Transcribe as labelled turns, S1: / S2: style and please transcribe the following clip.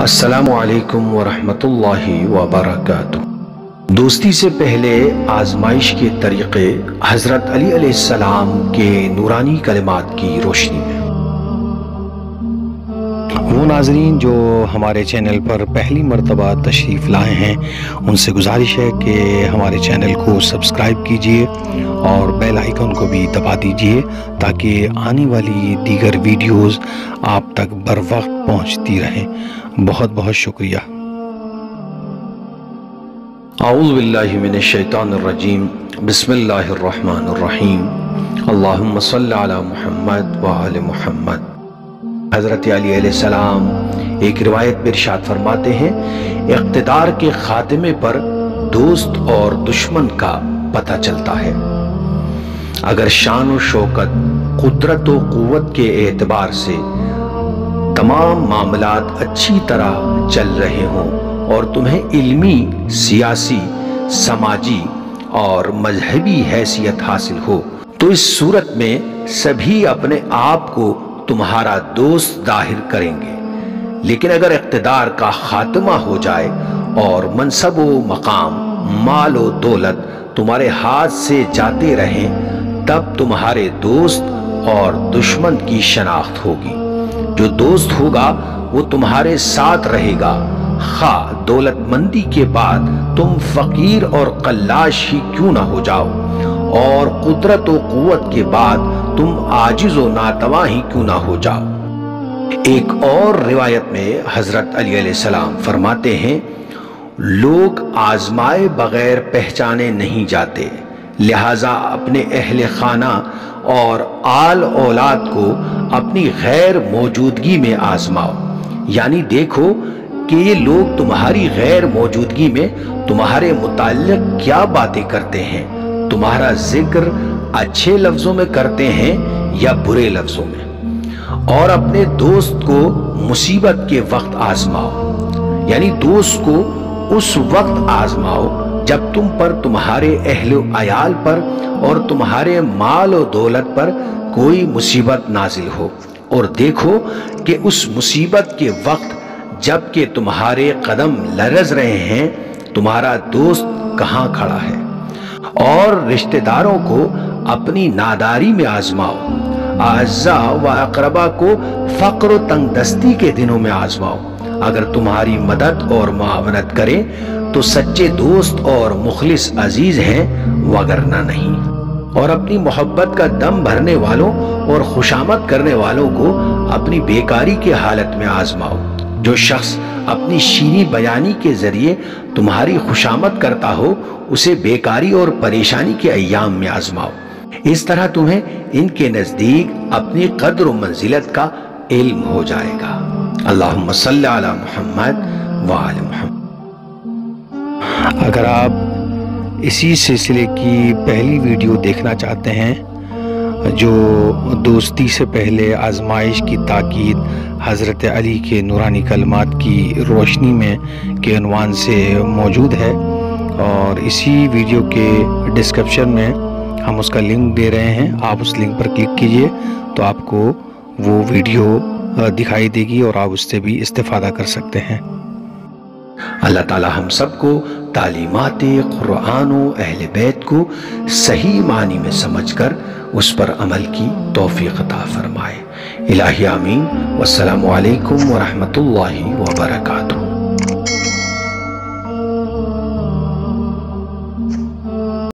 S1: السلام علیکم ورحمۃ اللہ وبرکاتہ۔ دوستی سے پہلے آزمائش کے طریقے حضرت علی علیہ السلام کے نورانی کلمات کی روشنی میں۔ وہ ناظرین جو ہمارے چینل پر پہلی مرتبہ تشریف لائے ہیں، ان سے گزارش ہے کہ ہمارے چینل کو سبسکرائب کیجئے اور بیل آئیکن کو بھی دبا دیجئے تاکہ آنے والی دیگر ویڈیوز آپ تک بر وقت پہنچتی رہیں۔ بہت بہت شکریہ۔ اعوذ باللہ من الشیطان الرجیم، بسم اللہ الرحمن الرحیم، اللہم صلی علی محمد وآل محمد۔ حضرت علی علیہ السلام ایک روایت میں ارشاد فرماتے ہیں، اقتدار کے خاتمے پر دوست اور دشمن کا پتہ چلتا ہے۔ اگر شان و شوکت، قدرت و قوت کے اعتبار سے تمام معاملات اچھی طرح چل رہے ہوں اور تمہیں علمی، سیاسی، سماجی اور مذہبی حیثیت حاصل ہو، تو اس صورت میں سبھی اپنے آپ کو تمہارا دوست ظاہر کریں گے۔ لیکن اگر اقتدار کا خاتمہ ہو جائے اور منصب و مقام، مال و دولت تمہارے ہاتھ سے جاتے رہیں، تب تمہارے دوست اور دشمن کی شناخت ہوگی۔ جو دوست ہوگا وہ تمہارے ساتھ رہے گا، خواہ دولت مندی کے بعد تم فقیر اور قلاش ہی کیوں نہ ہو جاؤ، اور قدرت و قوت کے بعد تم عاجز و ناتواں ہی کیوں نہ ہو جاؤ۔ ایک اور روایت میں حضرت علی علیہ السلام فرماتے ہیں، لوگ آزمائے بغیر پہچانے نہیں جاتے، لہٰذا اپنے اہل خانہ اور آل اولاد کو اپنی غیر موجودگی میں آزماؤ، یعنی دیکھو کہ یہ لوگ تمہاری غیر موجودگی میں تمہارے متعلق کیا باتیں کرتے ہیں، تمہارا ذکر اچھے لفظوں میں کرتے ہیں یا برے لفظوں میں۔ اور اپنے دوست کو مصیبت کے وقت آزماؤ، یعنی دوست کو اس وقت آزماؤ جب تم پر، تمہارے اہل و عیال پر اور تمہارے مال و دولت پر کوئی مصیبت نازل ہو، اور دیکھو کہ اس مصیبت کے وقت جب کہ تمہارے قدم لرز رہے ہیں، تمہارا دوست کہاں کھڑا ہے۔ اور رشتہ داروں کو اپنی ناداری میں آزماؤ، اعزاء و اقربا کو فقر و تنگ دستی کے دنوں میں آزماؤ۔ اگر تمہاری مدد اور معاونت کریں تو سچے دوست اور مخلص عزیز ہیں، وگرنہ نہیں۔ اور اپنی محبت کا دم بھرنے والوں اور خوشامد کرنے والوں کو اپنی بیکاری کے حالت میں آزماؤ۔ جو شخص اپنی شیریں بیانی کے ذریعے تمہاری خوشامد کرتا ہو، اسے بیکاری اور پریشانی کے ایام میں آزماؤ۔ اس طرح تمہیں ان کے نزدیک اپنی قدر و منزلت کا علم ہو جائے گا۔ اللہم صلی علی محمد وآل محمد۔ اگر آپ اسی سلسلے کی پہلی ویڈیو دیکھنا چاہتے ہیں جو دوستی سے پہلے آزمائش کی تاکید حضرت علی کے نورانی کلمات کی روشنی میں کے عنوان سے موجود ہے، اور اسی ویڈیو کے ڈسکرپشن میں ہم اس کا لنک دے رہے ہیں، آپ اس لنک پر کلک کیجئے تو آپ کو وہ ویڈیو دکھائی دے گی اور آپ اس سے بھی استفادہ کر سکتے ہیں۔ اللہ تعالی ہم سب کو تعلیمات قرآن و اہل بیت کو صحیح معنی میں سمجھ کر اس پر عمل کی توفیق عطا فرمائے۔ الہی آمین۔ والسلام علیکم ورحمۃ اللہ وبرکاتہ۔